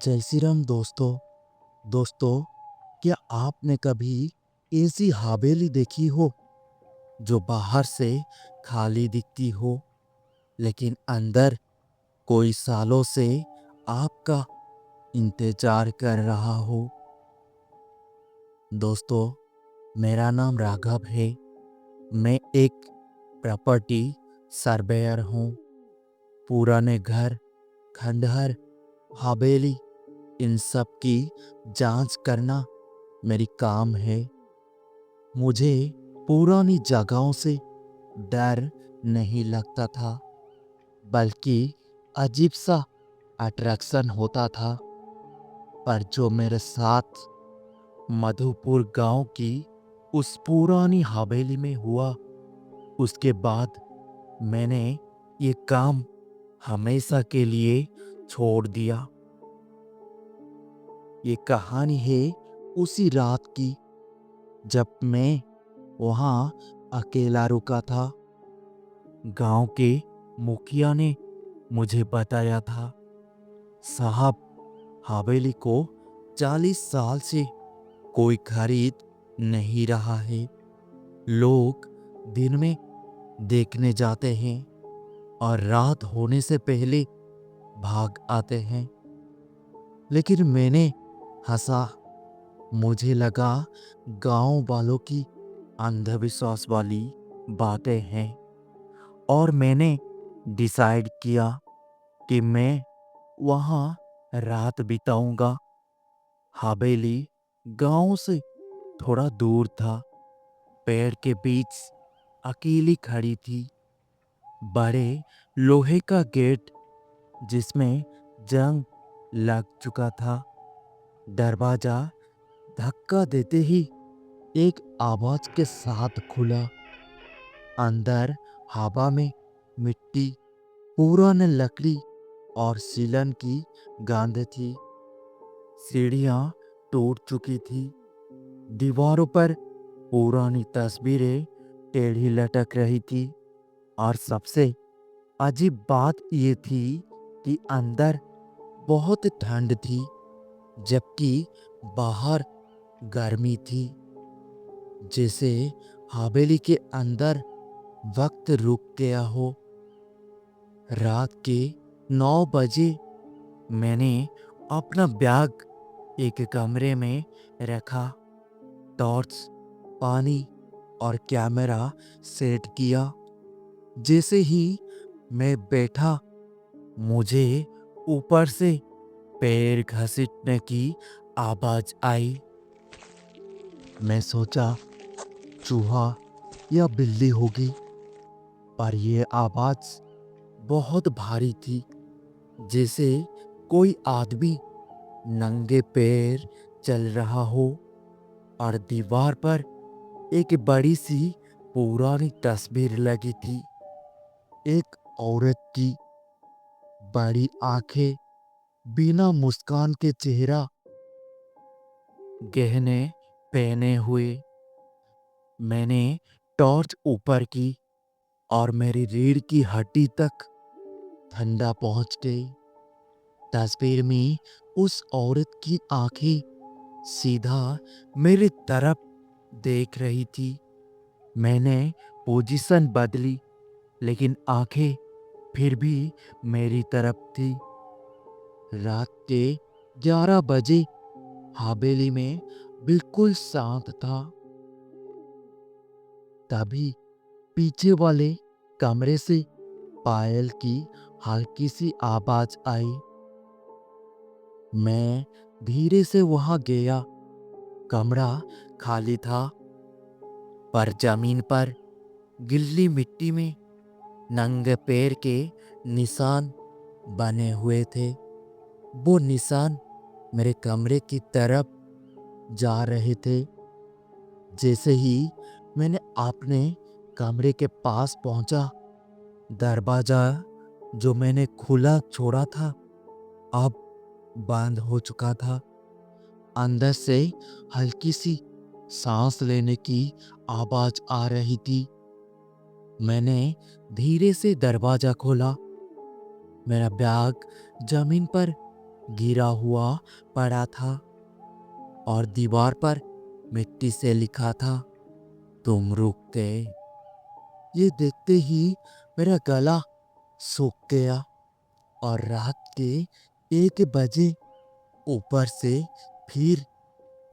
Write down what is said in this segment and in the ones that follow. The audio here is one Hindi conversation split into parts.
जय श्री राम दोस्तों। दोस्तों, क्या आपने कभी ऐसी हवेली देखी हो जो बाहर से खाली दिखती हो, लेकिन अंदर कोई सालों से आपका इंतजार कर रहा हो? दोस्तों, मेरा नाम राघव है। मैं एक प्रॉपर्टी सर्वेयर हूँ। पुराने घर, खंडहर, हवेली, इन सब की जांच करना मेरी काम है। मुझे पुरानी जगहों से डर नहीं लगता था, बल्कि अजीब सा अट्रैक्शन होता था। पर जो मेरे साथ मधुपुर गांव की उस पुरानी हवेली में हुआ, उसके बाद मैंने ये काम हमेशा के लिए छोड़ दिया। ये कहानी है उसी रात की, जब मैं वहाँ अकेला रुका था। गांव के मुखिया ने मुझे बताया था, साहब, हवेली को 40 साल से कोई खरीद नहीं रहा है। लोग दिन में देखने जाते हैं और रात होने से पहले भाग आते हैं। लेकिन मैंने हंसा। मुझे लगा गांव वालों की अंधविश्वास वाली बातें हैं, और मैंने डिसाइड किया कि मैं वहाँ रात बिताऊंगा। हवेली गांव से थोड़ा दूर था। पेड़ के बीच अकेली खड़ी थी। बड़े लोहे का गेट, जिसमें जंग लग चुका था। दरवाजा धक्का देते ही एक आवाज के साथ खुला। अंदर हवा में मिट्टी, पुराने लकड़ी और सीलन की गंध थी। सीढ़ियां टूट चुकी थी। दीवारों पर पुरानी तस्वीरें टेढ़ी लटक रही थी। और सबसे अजीब बात ये थी कि अंदर बहुत ठंड थी, जबकि बाहर गर्मी थी। जैसे हवेली के अंदर वक्त रुक गया हो। रात के 9 बजे मैंने अपना बैग एक कमरे में रखा, टॉर्च, पानी और कैमरा सेट किया। जैसे ही मैं बैठा, मुझे ऊपर से पैर घसीटने की आवाज आई। मैं सोचा चूहा या बिल्ली होगी, पर यह आवाज बहुत भारी थी, जैसे कोई आदमी नंगे पैर चल रहा हो। और दीवार पर एक बड़ी सी पुरानी तस्वीर लगी थी। एक औरत की बड़ी आंखें, बिना मुस्कान के चेहरा, गहने पहने हुए। मैंने टॉर्च ऊपर की और मेरी रीढ़ की हड्डी तक ठंडा पहुंच गई। तस्वीर में उस औरत की आंखें सीधा मेरी तरफ देख रही थी। मैंने पोजीशन बदली, लेकिन आंखें फिर भी मेरी तरफ थी। रात के 11 बजे हवेली में बिल्कुल शांत था। तभी पीछे वाले कमरे से पायल की हल्की सी आवाज आई। मैं धीरे से वहां गया। कमरा खाली था, पर जमीन पर गिल्ली मिट्टी में नंगे पैर के निशान बने हुए थे। वो निशान मेरे कमरे की तरफ जा रहे थे। जैसे ही मैंने अपने कमरे के पास पहुंचा, दरवाजा जो मैंने खुला छोड़ा था, अब बंद हो चुका था। अंदर से हल्की सी सांस लेने की आवाज आ रही थी। मैंने धीरे से दरवाजा खोला। मेरा बैग जमीन पर गिरा हुआ पड़ा था और दीवार पर मिट्टी से लिखा था, तुम रुक गए। ये देखते ही मेरा गला सूख गया और रात के 1 बजे ऊपर से फिर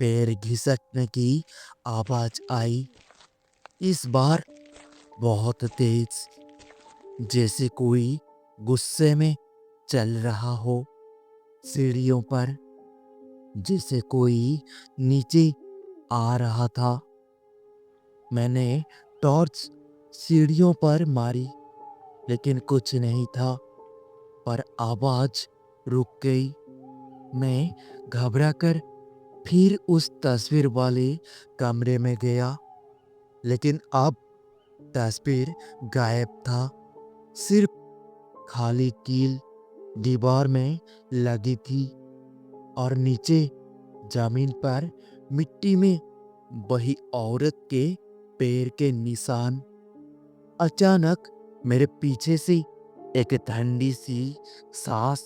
पैर घिसटने की आवाज आई। इस बार बहुत तेज, जैसे कोई गुस्से में चल रहा हो। सीढ़ियों पर जैसे कोई नीचे आ रहा था। मैंने टॉर्च सीढ़ियों पर मारी, लेकिन कुछ नहीं था। पर आवाज रुक गई। मैं घबराकर फिर उस तस्वीर वाले कमरे में गया, लेकिन अब तस्वीर गायब था। सिर्फ खाली कील दीवार में लगी थी और नीचे जमीन पर मिट्टी में वही औरत के पैर के निशान। अचानक मेरे पीछे से एक ठंडी सी सांस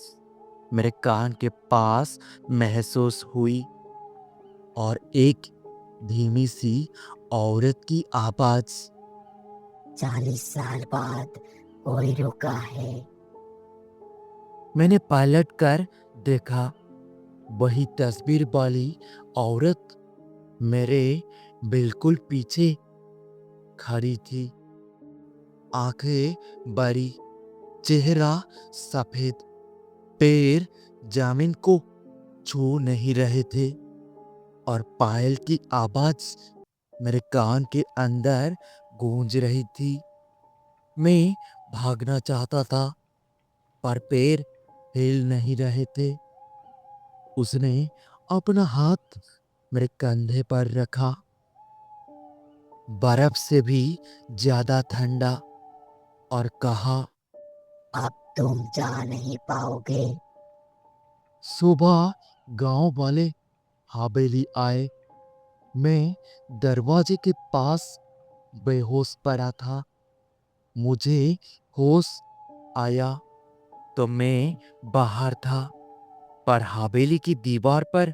मेरे कान के पास महसूस हुई और एक धीमी सी औरत की आवाज, 40 साल बाद कोई रुका है। मैंने पलट कर देखा। वही तस्वीर वाली औरत मेरे बिल्कुल पीछे खड़ी थी। आंखें बड़ी, चेहरा सफेद, पैर जमीन को छू नहीं रहे थे और पायल की आवाज मेरे कान के अंदर गूंज रही थी। मैं भागना चाहता था, पर पैर हिल नहीं रहे थे। उसने अपना हाथ मेरे कंधे पर रखा, बर्फ से भी ज्यादा ठंडा, और कहा, अब तुम जा नहीं पाओगे। सुबह गांव वाले हवेली आए। मैं दरवाजे के पास बेहोश पड़ा था। मुझे होश आया तो मैं बाहर था, पर हवेली की दीवार पर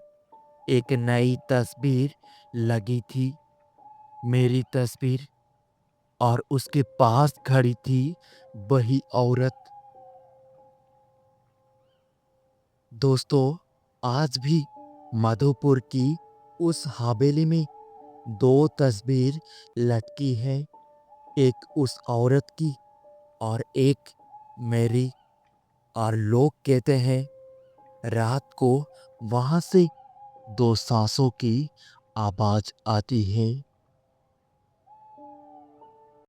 एक नई तस्वीर लगी थी, मेरी तस्वीर। और उसके पास खड़ी थी वही औरत। दोस्तों, आज भी मधुपुर की उस हवेली में 2 तस्वीर लटकी है, एक उस औरत की और एक मेरी। और लोग कहते हैं रात को वहां से 2 सांसों की आवाज आती है।